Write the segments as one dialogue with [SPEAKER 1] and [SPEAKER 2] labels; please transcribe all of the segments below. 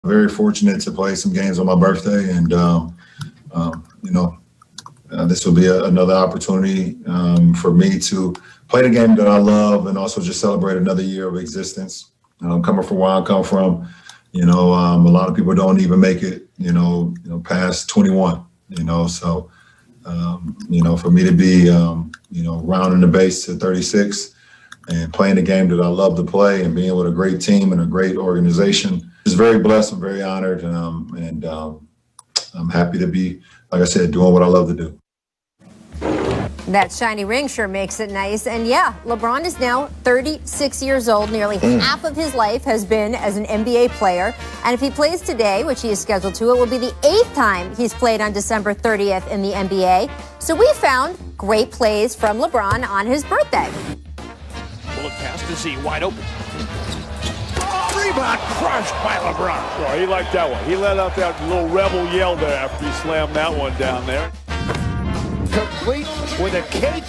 [SPEAKER 1] Very fortunate to play some games on my birthday, and this will be another opportunity for me to play the game that I love, and also just celebrate another year of existence. Coming from where I come from, a lot of people don't even make it, past 21. So for me to be, rounding the base to 36 and playing the game that I love to play and being with a great team and a great organization. Just very blessed. I'm very honored, and I'm happy to be, like I said, doing what I love to do.
[SPEAKER 2] That shiny ring sure makes it nice. And yeah, LeBron is now 36 years old. Nearly half of his life has been as an NBA player. And if he plays today, which he is scheduled to, it will be the 8th time he's played on December 30th in the NBA. So we found great plays from LeBron on his birthday.
[SPEAKER 3] We'll look past to see wide open. Rebound crushed by LeBron.
[SPEAKER 4] Oh, he liked that one. He let out that little rebel yell there after he slammed that one down there.
[SPEAKER 3] Complete with a cake,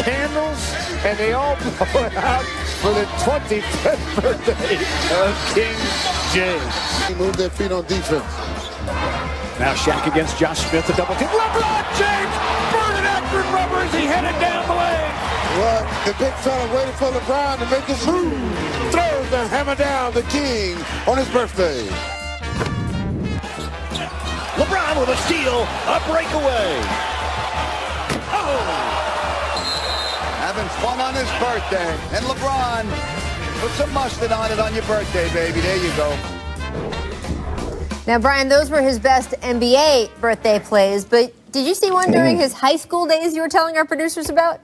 [SPEAKER 3] candles, and they all blow it out for the 25th birthday of King James.
[SPEAKER 5] He moved their feet on defense.
[SPEAKER 3] Now Shaq against Josh Smith, a double team. LeBron James burning accurate rubber as he headed down the lane.
[SPEAKER 5] Well, the big fella waited for LeBron to make his move. Throws the hammer down, the king, on his birthday.
[SPEAKER 3] LeBron with a steal, a breakaway.
[SPEAKER 6] Having fun on his birthday. And LeBron, put some mustard on it on your birthday, baby. There you go.
[SPEAKER 2] Now, Brian, those were his best NBA birthday plays, but did you see one during his high school days you were telling our producers about?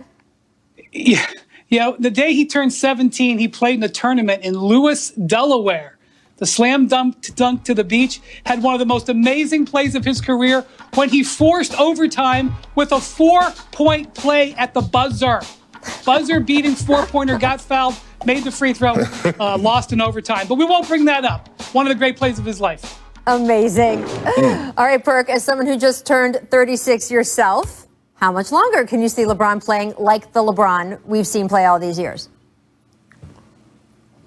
[SPEAKER 7] Yeah. The day he turned 17, he played in a tournament in Lewis, Delaware. The slam dunk to the beach, had one of the most amazing plays of his career when he forced overtime with a 4-point play at the buzzer. Buzzer beating 4-pointer, got fouled, made the free throw, lost in overtime. But we won't bring that up. One of the great plays of his life.
[SPEAKER 2] Amazing. All right, Perk, as someone who just turned 36 yourself, how much longer can you see LeBron playing like the LeBron we've seen play all these years?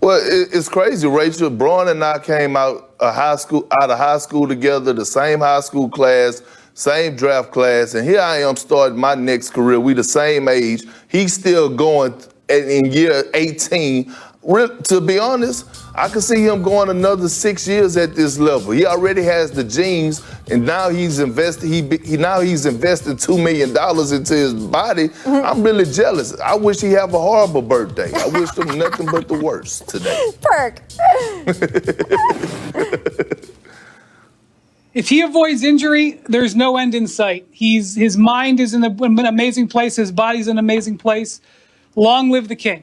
[SPEAKER 8] Well, it's crazy, Rachel. Braun and I came out of high school together, the same high school class, same draft class, and here I am starting my next career. We the same age. He's still going in year 18. To be honest, I can see him going another 6 years at this level. He already has the genes, and now he's invested. He's invested $2 million into his body. I'm really jealous. I wish he have a horrible birthday. I wish him nothing but the worst today.
[SPEAKER 2] Perk.
[SPEAKER 7] If he avoids injury, there's no end in sight. His mind is in an amazing place. His body's in an amazing place. Long live the king.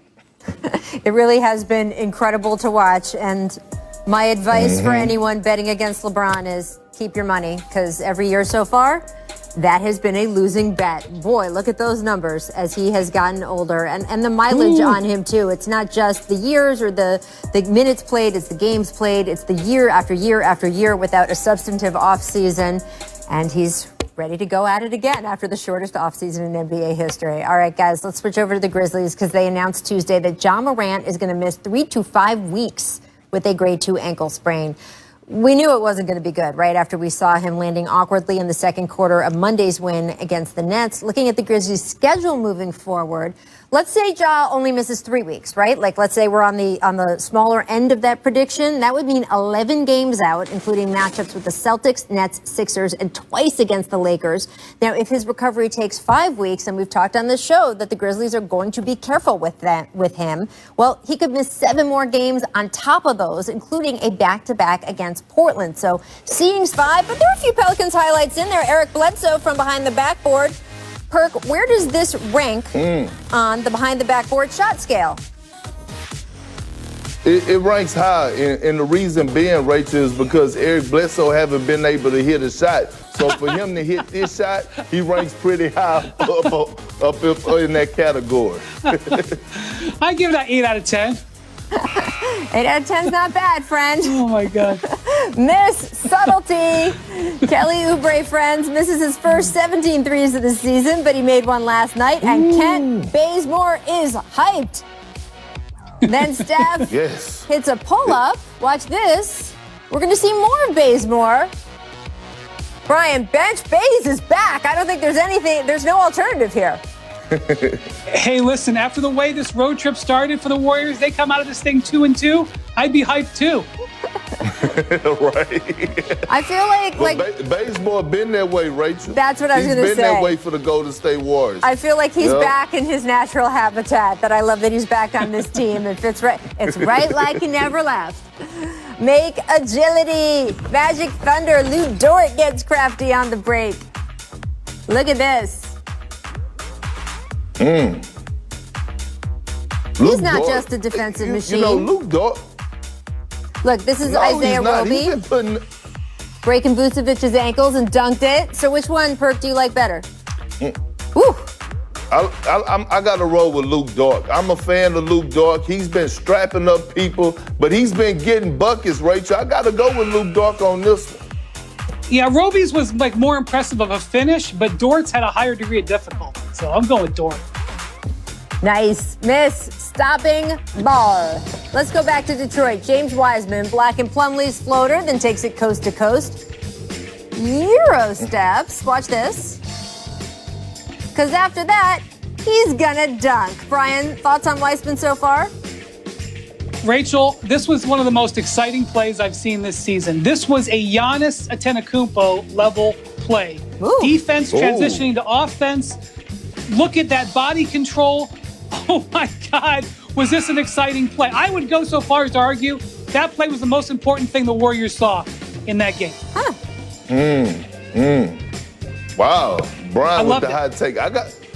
[SPEAKER 2] It really has been incredible to watch. And my advice for anyone betting against LeBron is keep your money, because every year so far, that has been a losing bet. Boy, look at those numbers as he has gotten older, and the mileage on him too. It's not just the years or the minutes played, it's the games played. It's the year after year after year without a substantive offseason, and he's ready to go at it again after the shortest offseason in NBA history. All right, guys, let's switch over to the Grizzlies, because they announced Tuesday that Ja Morant is going to miss 3 to 5 weeks with a grade 2 ankle sprain. We knew it wasn't going to be good right after we saw him landing awkwardly in the second quarter of Monday's win against the Nets. Looking at the Grizzlies' schedule moving forward, let's say Ja only misses 3 weeks, right? Like, let's say we're on the smaller end of that prediction. That would mean 11 games out, including matchups with the Celtics, Nets, Sixers, and twice against the Lakers. Now, if his recovery takes 5 weeks, and we've talked on this show that the Grizzlies are going to be careful with him, well, he could miss 7 more games on top of those, including a back-to-back against Portland. So seeing's 5, but there are a few Pelicans highlights in there. Eric Bledsoe from behind the backboard. Perk, where does this rank on the behind the backboard shot scale?
[SPEAKER 8] It ranks high, and the reason being, Rachel, is because Eric Bledsoe haven't been able to hit a shot. So for him to hit this shot, he ranks pretty high up in that category.
[SPEAKER 7] I give it an 8 out of 10.
[SPEAKER 2] 8 out of 10 is not bad, friend.
[SPEAKER 7] Oh, my God.
[SPEAKER 2] Miss Subtlety. Kelly Oubre, friends, misses his first 17 threes of the season, but he made one last night, and Kent Bazemore is hyped. Then Steph hits a pull-up. Watch this. We're going to see more of Bazemore. Brian, bench Baze is back. I don't think there's no alternative here.
[SPEAKER 7] Hey, listen, after the way this road trip started for the Warriors, they come out of this thing 2-2. I'd be hyped too.
[SPEAKER 8] Right.
[SPEAKER 2] I feel like
[SPEAKER 8] Bazemore been that way, Rachel.
[SPEAKER 2] That's what I was going to say.
[SPEAKER 8] He's been that way for the Golden State Warriors.
[SPEAKER 2] I feel like he's back in his natural habitat. That I love that he's back on this team. It fits right. It's right like he never left. Make agility. Magic Thunder. Lou Dort gets crafty on the break. Look at this. He's not just a defensive machine.
[SPEAKER 8] You know, Luke Dort.
[SPEAKER 2] Look, this is Isaiah Roby breaking Vucevic's ankles and dunked it. So which one, Perk, do you like better? Woo.
[SPEAKER 8] I got to roll with Luke Dort. I'm a fan of Luke Dort. He's been strapping up people, but he's been getting buckets, Rachel. I got to go with Luke Dort on this one.
[SPEAKER 7] Yeah, Roby's was like more impressive of a finish, but Dort's had a higher degree of difficulty. So I'm going with Dort.
[SPEAKER 2] Nice miss, stopping bar. Let's go back to Detroit. James Wiseman, Black and Plumlee's floater, then takes it coast to coast. Euro steps, watch this. Because after that, he's gonna dunk. Brian, thoughts on Wiseman so far?
[SPEAKER 7] Rachel, this was one of the most exciting plays I've seen this season. This was a Giannis Antetokounmpo level play.
[SPEAKER 2] Ooh.
[SPEAKER 7] Defense transitioning to offense. Look at that body control. Oh my God, was this an exciting play? I would go so far as to argue that play was the most important thing the Warriors saw in that game.
[SPEAKER 2] Huh.
[SPEAKER 8] Wow, Brian with the
[SPEAKER 7] it.
[SPEAKER 8] hot take.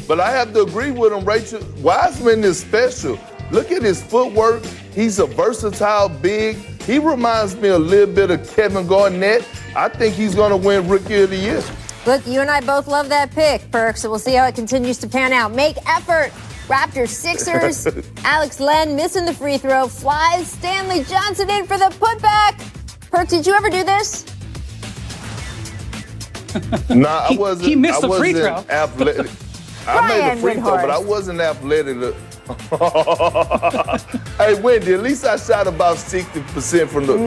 [SPEAKER 8] But I have to agree with him, Rachel. Wiseman is special. Look at his footwork. He's a versatile big. He reminds me a little bit of Kevin Garnett. I think he's going to win Rookie of the Year.
[SPEAKER 2] Look, you and I both love that pick, Perk, so we'll see how it continues to pan out. Make effort. Raptors, Sixers. Alex Len missing the free throw. Flies Stanley Johnson in for the putback. Perk, did you ever do this?
[SPEAKER 8] Nah, I wasn't.
[SPEAKER 7] He missed the free throw.
[SPEAKER 8] Athletic. I made the free throw, but I wasn't athletic. Hey, Wendy, at least I shot about 60% from the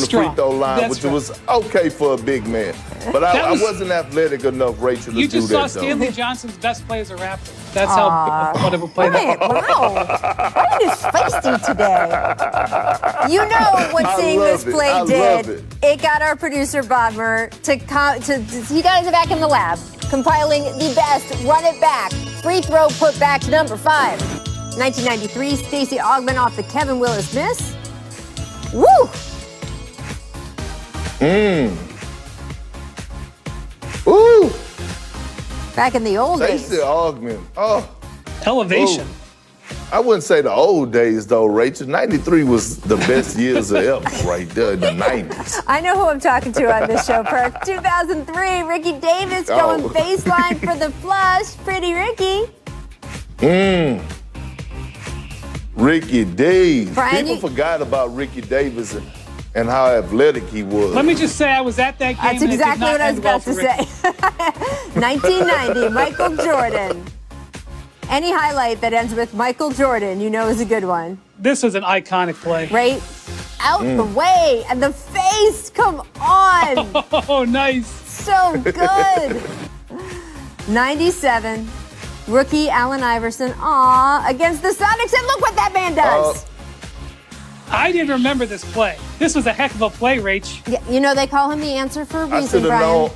[SPEAKER 8] free throw line, which was okay for a big man. But I wasn't athletic enough, Rachel, to do that.
[SPEAKER 7] You just saw
[SPEAKER 8] though.
[SPEAKER 7] Stanley Johnson's best play as a Raptor. That's how wonderful play that was.
[SPEAKER 2] Wow. Brian is feisty today. You know what seeing this play did. It got our producer, Bodmer, he got it back in the lab, compiling the best run it back, free throw putbacks number 5. 1993, Stacey Augmon off the Kevin Willis miss. Woo!
[SPEAKER 8] Ooh!
[SPEAKER 2] Back in the old days.
[SPEAKER 8] Stacey Augmon. Oh.
[SPEAKER 7] Elevation.
[SPEAKER 8] Ooh. I wouldn't say the old days, though, Rachel. 93 was the best years of ever right there in the 90s.
[SPEAKER 2] I know who I'm talking to on this show, Perk. 2003, Ricky Davis going baseline for the flush. Pretty Ricky.
[SPEAKER 8] Ricky Davis.
[SPEAKER 2] Brian,
[SPEAKER 8] People forgot about Ricky Davis and how athletic he was.
[SPEAKER 7] Let me just say I was at that game.
[SPEAKER 2] That's exactly what I was about to say. 1990, Michael Jordan. Any highlight that ends with Michael Jordan, you know is a good one.
[SPEAKER 7] This was an iconic play.
[SPEAKER 2] Right? Out the way. And the face, come on.
[SPEAKER 7] Oh, nice.
[SPEAKER 2] So good. 97, rookie Allen Iverson, against the Sonics. And look what that man does.
[SPEAKER 7] I didn't remember this play. This was a heck of a play, Rach.
[SPEAKER 2] Yeah, you know, they call him the answer for a reason, Brian.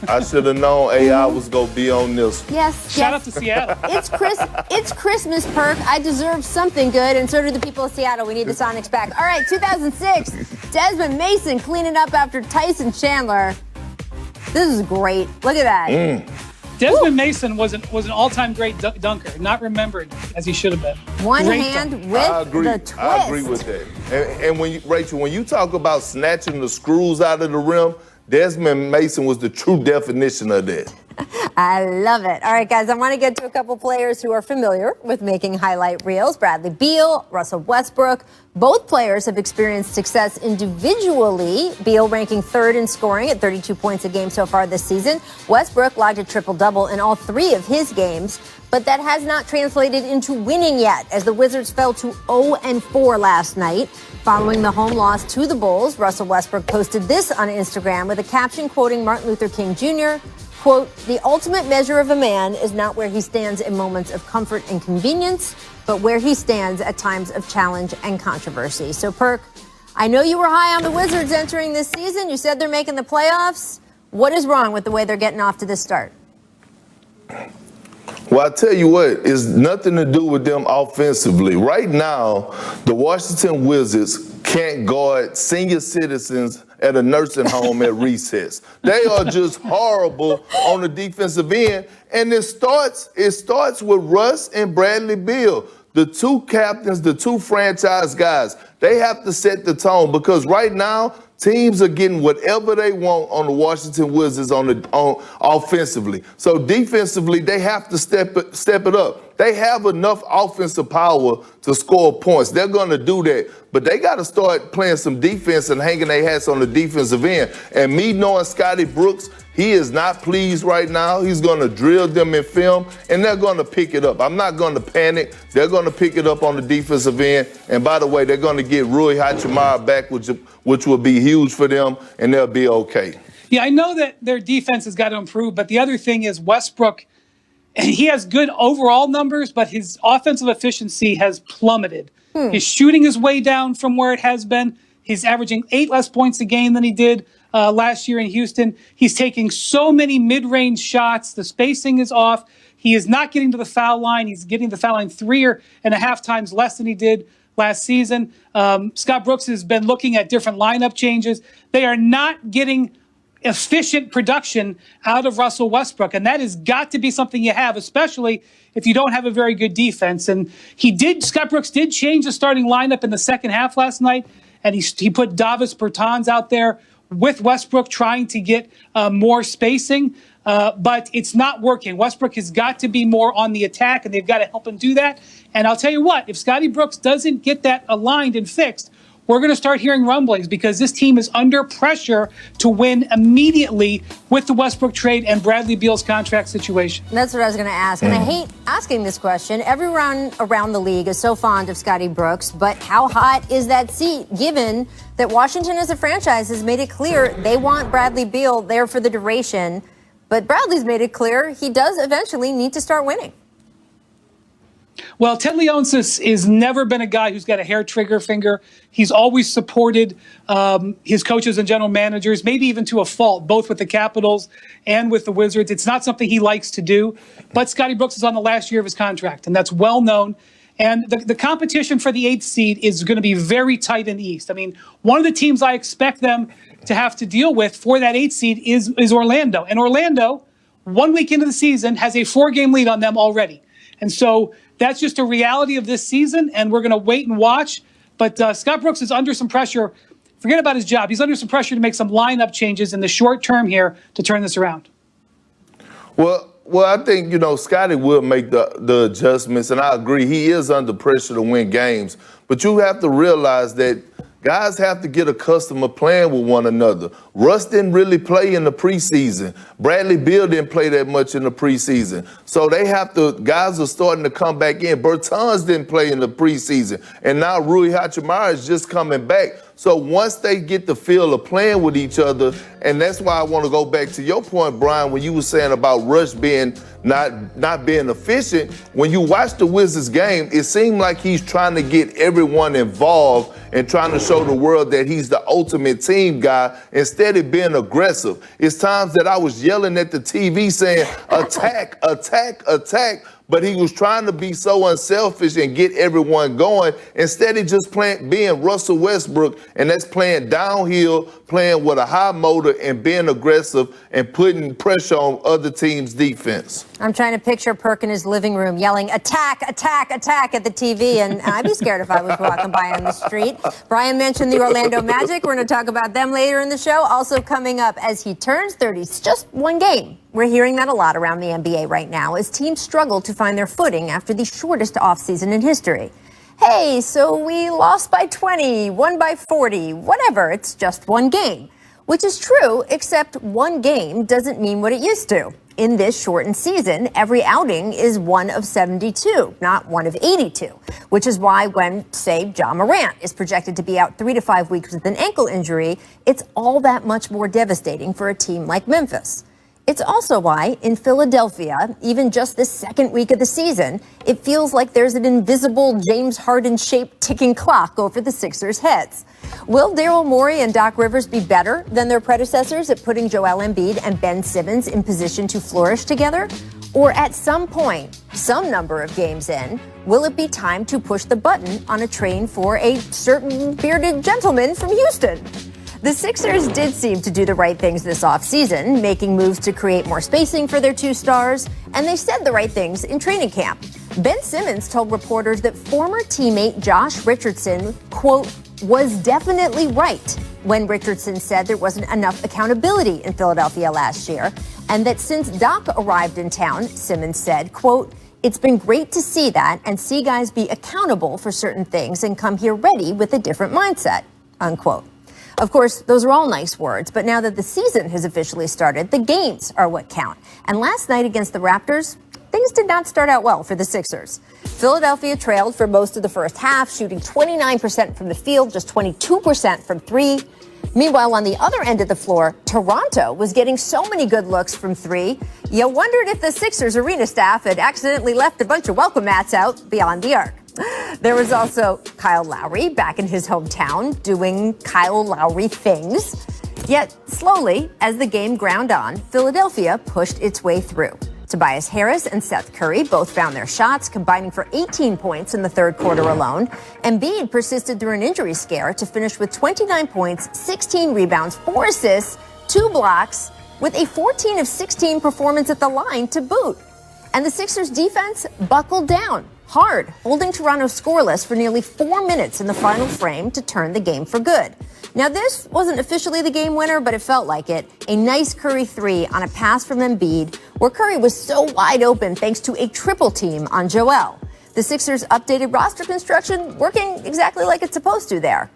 [SPEAKER 8] I should have known AI was going to be on this one.
[SPEAKER 2] Yes.
[SPEAKER 7] Shout out to Seattle.
[SPEAKER 2] It's Christmas, Perk. I deserve something good, and so do the people of Seattle. We need the Sonics back. All right, 2006, Desmond Mason cleaning up after Tyson Chandler. This is great. Look at that.
[SPEAKER 7] Desmond Mason was an all-time great dunker, not remembered as he should have been.
[SPEAKER 2] One
[SPEAKER 7] Great
[SPEAKER 2] hand
[SPEAKER 7] dunk.
[SPEAKER 2] with the twist.
[SPEAKER 8] I agree with that. And Rachel, when you talk about snatching the screws out of the rim, Desmond Mason was the true definition of that.
[SPEAKER 2] I love it. All right, guys, I want to get to a couple players who are familiar with making highlight reels. Bradley Beal, Russell Westbrook. Both players have experienced success individually. Beal ranking 3rd in scoring at 32 points a game so far this season. Westbrook logged a triple-double in all 3 of his games. But that has not translated into winning yet, as the Wizards fell to 0-4 last night. Following the home loss to the Bulls, Russell Westbrook posted this on Instagram with a caption quoting Martin Luther King Jr., quote, "The ultimate measure of a man is not where he stands in moments of comfort and convenience, but where he stands at times of challenge and controversy." So, Perk, I know you were high on the Wizards entering this season. You said they're making the playoffs. What is wrong with the way they're getting off to this start?
[SPEAKER 8] Well, I tell you what, it's nothing to do with them offensively. Right now, the Washington Wizards can't guard senior citizens at a nursing home at recess. They are just horrible on the defensive end. And it starts with Russ and Bradley Beal, the two captains, the two franchise guys. They have to set the tone, because right now, teams are getting whatever they want on the Washington Wizards on offensively. So defensively, they have to step it up. They have enough offensive power to score points. They're going to do that. But they got to start playing some defense and hanging their hats on the defensive end. And me knowing Scotty Brooks, he is not pleased right now. He's going to drill them in film, and they're going to pick it up. I'm not going to panic. They're going to pick it up on the defensive end. And by the way, they're going to get Rui Hachimura back, which will be huge for them, and they'll be okay.
[SPEAKER 7] Yeah, I know that their defense has got to improve, but the other thing is Westbrook, he has good overall numbers, but his offensive efficiency has plummeted. His shooting is way down from where it has been. He's averaging 8 less points a game than he did last year in Houston. He's taking so many mid-range shots. The spacing is off. He is not getting to the foul line. He's getting the foul line 3.5 times less than he did last season. Scott Brooks has been looking at different lineup changes. They are not getting efficient production out of Russell Westbrook, and that has got to be something you have, especially if you don't have a very good defense. And Scott Brooks did change the starting lineup in the second half last night, and he put Davis Bertans out there with Westbrook, trying to get more spacing, but it's not working. Westbrook has got to be more on the attack, and they've got to help him do that. And I'll tell you what, if Scotty Brooks doesn't get that aligned and fixed, we're going to start hearing rumblings, because this team is under pressure to win immediately with the Westbrook trade and Bradley Beal's contract situation.
[SPEAKER 2] That's what I was going to ask. And I hate asking this question. Everyone around the league is so fond of Scotty Brooks, but how hot is that seat, given that Washington as a franchise has made it clear they want Bradley Beal there for the duration, but Bradley's made it clear he does eventually need to start winning?
[SPEAKER 7] Well, Ted Leonsis has never been a guy who's got a hair trigger finger. He's always supported his coaches and general managers, maybe even to a fault, both with the Capitals and with the Wizards. It's not something he likes to do. But Scotty Brooks is on the last year of his contract, and that's well known. And the competition for the 8th seed is going to be very tight in the East. I mean, one of the teams I expect them to have to deal with for that 8th seed is Orlando. And Orlando, 1 week into the season, has a 4-game lead on them already. And so that's just a reality of this season, and we're going to wait and watch. But Scott Brooks is under some pressure. Forget about his job. He's under some pressure to make some lineup changes in the short term here to turn this around.
[SPEAKER 8] Well, I think, Scotty will make the adjustments, and I agree. He is under pressure to win games. But you have to realize that guys have to get accustomed to playing with one another. Russ didn't really play in the preseason. Bradley Beal didn't play that much in the preseason. So guys are starting to come back in. Bertans didn't play in the preseason. And now Rui Hachimura is just coming back. So once they get the feel of playing with each other, and that's why I want to go back to your point, Brian, when you were saying about Russ being not being efficient. When you watch the Wizards game, it seemed like he's trying to get everyone involved and trying to show the world that he's the ultimate team guy instead of being aggressive. It's times that I was yelling at the TV saying, attack, attack, attack. But he was trying to be so unselfish and get everyone going instead of just being Russell Westbrook, and that's playing downhill, playing with a high motor and being aggressive and putting pressure on other teams' defense.
[SPEAKER 2] I'm trying to picture Perk in his living room yelling, attack, attack, attack at the TV, and I'd be scared if I was walking by on the street. Brian mentioned the Orlando Magic. We're going to talk about them later in the show. Also coming up, as he turns 30, it's just one game. We're hearing that a lot around the NBA right now as teams struggle to find their footing after the shortest offseason in history. Hey, so we lost by 20, won by 40, whatever, it's just one game. Which is true, except one game doesn't mean what it used to. In this shortened season, every outing is one of 72, not one of 82, which is why when, say, John Morant is projected to be out 3 to 5 weeks with an ankle injury, it's all that much more devastating for a team like Memphis. It's also why, in Philadelphia, even just this second week of the season, it feels like there's an invisible James Harden-shaped ticking clock over the Sixers' heads. Will Daryl Morey and Doc Rivers be better than their predecessors at putting Joel Embiid and Ben Simmons in position to flourish together? Or at some point, some number of games in, will it be time to push the button on a train for a certain bearded gentleman from Houston? The Sixers did seem to do the right things this offseason, making moves to create more spacing for their two stars, and they said the right things in training camp. Ben Simmons told reporters that former teammate Josh Richardson, quote, was definitely right when Richardson said there wasn't enough accountability in Philadelphia last year, and that since Doc arrived in town, Simmons said, quote, it's been great to see that and see guys be accountable for certain things and come here ready with a different mindset, unquote. Of course, those are all nice words, but now that the season has officially started, the games are what count. And last night against the Raptors, things did not start out well for the Sixers. Philadelphia trailed for most of the first half, shooting 29% from the field, just 22% from three. Meanwhile, on the other end of the floor, Toronto was getting so many good looks from three, you wondered if the Sixers arena staff had accidentally left a bunch of welcome mats out beyond the arc. There was also Kyle Lowry back in his hometown doing Kyle Lowry things. Yet slowly, as the game ground on, Philadelphia pushed its way through. Tobias Harris and Seth Curry both found their shots, combining for 18 points in the third quarter alone. Embiid persisted through an injury scare to finish with 29 points, 16 rebounds, 4 assists, 2 blocks, with a 14 of 16 performance at the line to boot. And the Sixers defense buckled down hard, holding Toronto scoreless for nearly 4 minutes in the final frame to turn the game for good. Now, this wasn't officially the game winner, but it felt like it. A nice Curry three on a pass from Embiid, where Curry was so wide open thanks to a triple team on Joel. The Sixers' updated roster construction working exactly like it's supposed to there.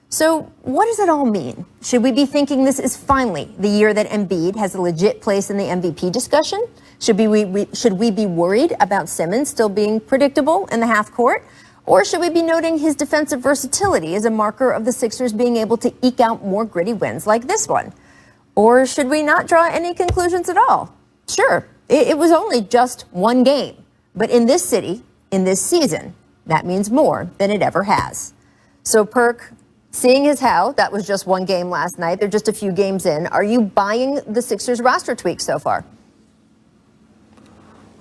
[SPEAKER 2] So what does it all mean? Should we be thinking this is finally the year that Embiid has a legit place in the MVP discussion? Should we be worried about Simmons still being predictable in the half court? Or should we be noting his defensive versatility as a marker of the Sixers being able to eke out more gritty wins like this one? Or should we not draw any conclusions at all? Sure, it was only just one game. But in this city, in this season, that means more than it ever has. So, Perk, seeing as how that was just one game last night, they're just a few games in, are you buying the Sixers roster tweak so far?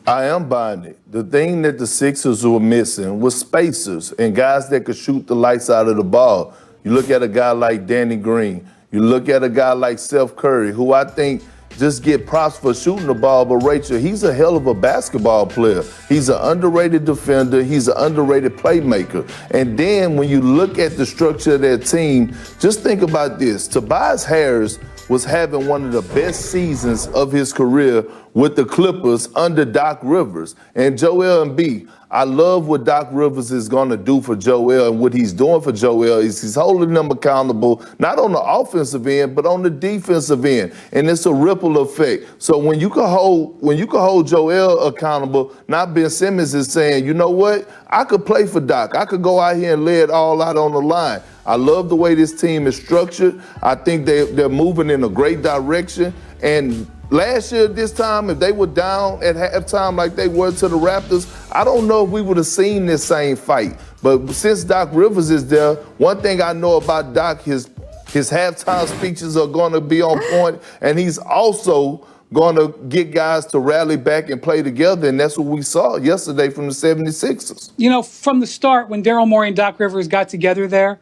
[SPEAKER 8] I am buying it. The thing that the Sixers were missing was spacers and guys that could shoot the lights out of the ball. You look at a guy like Danny Green. You look at a guy like Seth Curry, who I think just get props for shooting the ball, but Rachel, he's a hell of a basketball player. He's an underrated defender. He's an underrated playmaker. And then when you look at the structure of their team, just think about this. Tobias Harris was having one of the best seasons of his career with the Clippers under Doc Rivers. And Joel Embiid, I love what Doc Rivers is going to do for Joel, and what he's doing for Joel is he's holding them accountable, not on the offensive end, but on the defensive end. And it's a ripple effect. So when you can hold Joel accountable, not Ben Simmons is saying, you know what, I could play for Doc. I could go out here and lay it all out on the line. I love the way this team is structured. I think they're moving in a great direction. And last year at this time, if they were down at halftime like they were to the Raptors, I don't know if we would have seen this same fight. But since Doc Rivers is there, one thing I know about Doc, his halftime speeches are going to be on point, and he's also going to get guys to rally back and play together, and that's what we saw yesterday from the 76ers.
[SPEAKER 7] You know, from the start, when Daryl Morey and Doc Rivers got together there,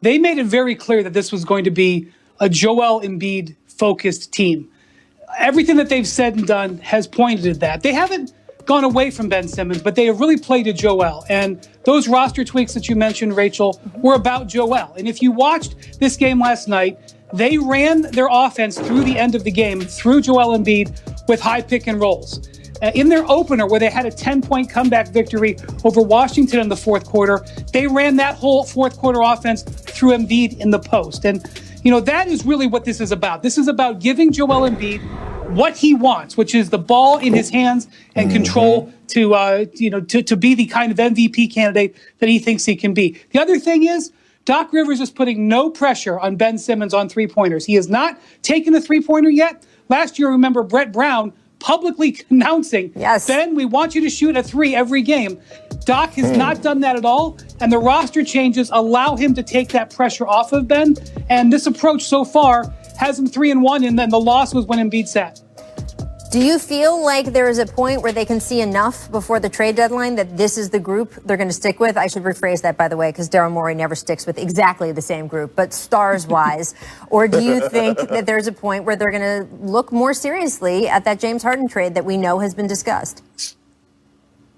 [SPEAKER 7] they made it very clear that this was going to be a Joel Embiid-focused team. Everything that they've said and done has pointed at that. They haven't gone away from Ben Simmons, but they have really played to Joel. And those roster tweaks that you mentioned, Rachel, were about Joel. And if you watched this game last night, they ran their offense through the end of the game through Joel Embiid with high pick and rolls. In their opener, where they had a 10-point comeback victory over Washington in the fourth quarter, they ran that whole fourth quarter offense through Embiid in the post. And, that is really what this is about. This is about giving Joel Embiid what he wants, which is the ball in his hands and control to be the kind of MVP candidate that he thinks he can be. The other thing is, Doc Rivers is putting no pressure on Ben Simmons on three-pointers. He has not taken a three-pointer yet. Last year, remember Brett Brown publicly announcing,
[SPEAKER 2] yes,
[SPEAKER 7] Ben, we want you to shoot a three every game. Doc has not done that at all, and the roster changes allow him to take that pressure off of Ben, and this approach so far has him 3-1, and then the loss was when Embiid sat.
[SPEAKER 2] Do you feel like there is a point where they can see enough before the trade deadline that this is the group they're going to stick with? I should rephrase that, by the way, because Daryl Morey never sticks with exactly the same group, but stars-wise. Or do you think that there's a point where they're going to look more seriously at that James Harden trade that we know has been discussed?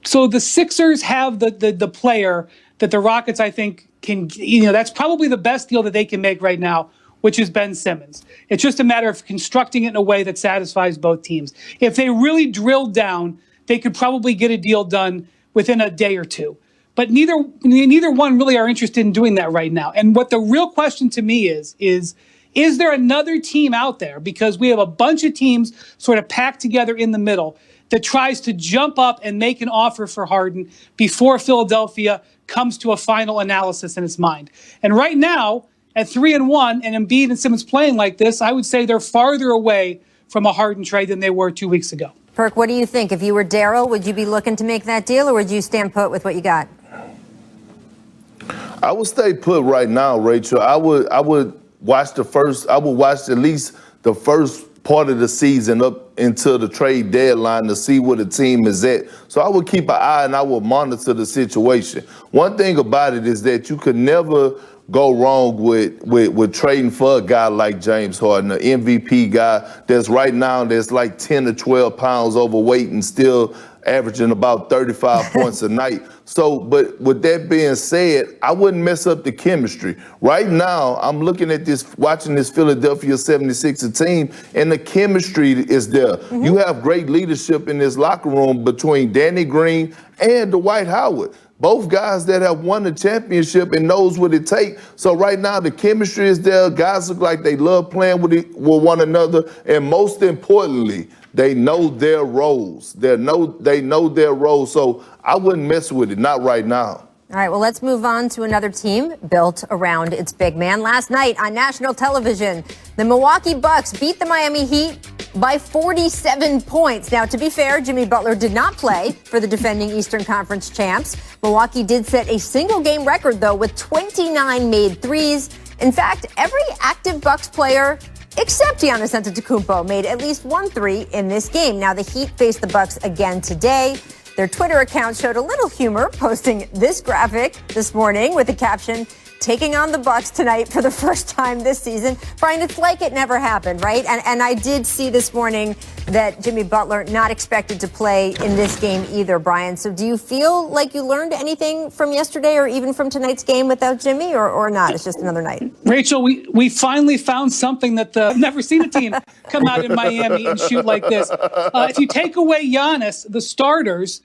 [SPEAKER 7] So the Sixers have the player that the Rockets, I think, can, that's probably the best deal that they can make right now, which is Ben Simmons. It's just a matter of constructing it in a way that satisfies both teams. If they really drilled down, they could probably get a deal done within a day or two. But neither one really are interested in doing that right now. And what the real question to me is there another team out there? Because we have a bunch of teams sort of packed together in the middle that tries to jump up and make an offer for Harden before Philadelphia comes to a final analysis in its mind. And right now, at 3-1, and Embiid and Simmons playing like this, I would say they're farther away from a Harden trade than they were 2 weeks ago.
[SPEAKER 2] Perk, what do you think? If you were Daryl, would you be looking to make that deal, or would you stand put with what you got?
[SPEAKER 8] I would stay put right now, Rachel. I would watch at least the first part of the season up until the trade deadline to see where the team is at. So I would keep an eye and I would monitor the situation. One thing about it is that you could never go wrong with trading for a guy like James Harden, an MVP guy that's right now that's like 10 to 12 pounds overweight and still averaging about 35 points a night. So, but with that being said, I wouldn't mess up the chemistry. Right now, I'm looking at this, watching this Philadelphia 76er team, and the chemistry is there. You have great leadership in this locker room between Danny Green and Dwight Howard. Both guys that have won the championship and knows what it takes. So right now, the chemistry is there. Guys look like they love playing with one another. And most importantly, they know their roles. They know their roles. So I wouldn't mess with it, not right now.
[SPEAKER 2] All right, well, let's move on to another team built around its big man. Last night on national television, the Milwaukee Bucks beat the Miami Heat by 47 points. Now, to be fair, Jimmy Butler did not play for the defending Eastern Conference champs. Milwaukee did set a single-game record, though, with 29 made threes. In fact, every active Bucks player except Giannis Antetokounmpo made at least one three in this game. Now, the Heat face the Bucks again today. Their Twitter account showed a little humor, posting this graphic this morning with the caption, "Taking on the Bucks tonight for the first time this season." Brian, it's like it never happened, right? And I did see this morning that Jimmy Butler not expected to play in this game either, Brian. So do you feel like you learned anything from yesterday or even from tonight's game without Jimmy, or not? It's just another night.
[SPEAKER 7] Rachel, we finally found something that I've never seen a team come out in Miami and shoot like this. If you take away Giannis, the starters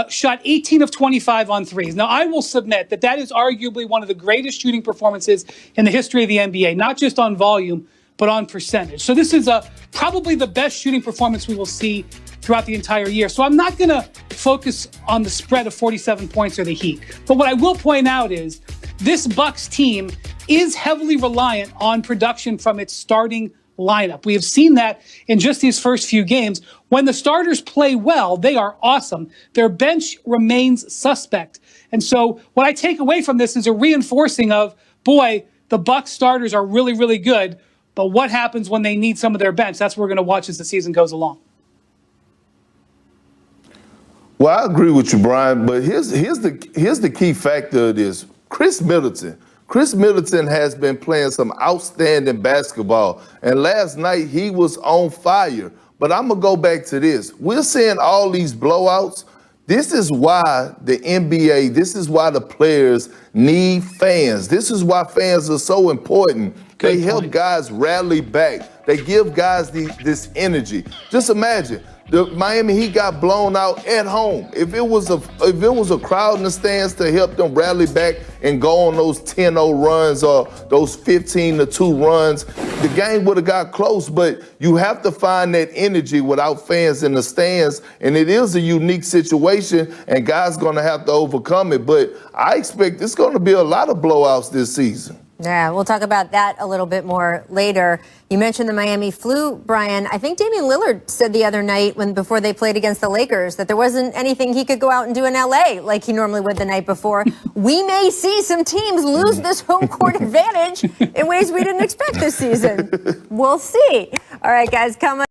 [SPEAKER 7] shot 18 of 25 on threes. Now, I will submit that is arguably one of the greatest shooting performances in the history of the NBA, not just on volume, but on percentage. So this is probably the best shooting performance we will see throughout the entire year. So I'm not going to focus on the spread of 47 points or the Heat. But what I will point out is this Bucks team is heavily reliant on production from its starting lineup. We have seen that in just these first few games. When the starters play well, they are awesome. Their bench remains suspect. And so what I take away from this is a reinforcing of, boy, the Bucks starters are really, really good. But what happens when they need some of their bench? That's what we're going to watch as the season goes along.
[SPEAKER 8] Well, I agree with you, Brian, but here's the key factor of this. Chris Middleton has been playing some outstanding basketball, and last night he was on fire. But I'm going to go back to this. We're seeing all these blowouts. This is why the NBA, this is why the players need fans. This is why fans are so important They help guys rally back. They give guys this energy. Just imagine. The Miami Heat got blown out at home. If it was a crowd in the stands to help them rally back and go on those 10-0 runs or those 15-2 runs, the game would have got close. But you have to find that energy without fans in the stands, and it is a unique situation, and guys gonna have to overcome it. But I expect it's gonna be a lot of blowouts this season.
[SPEAKER 2] Yeah, we'll talk about that a little bit more later. You mentioned the Miami flu, Brian. I think Damian Lillard said the other night before they played against the Lakers that there wasn't anything he could go out and do in LA like he normally would the night before. We may see some teams lose this home court advantage in ways we didn't expect this season. We'll see. All right, guys, come on.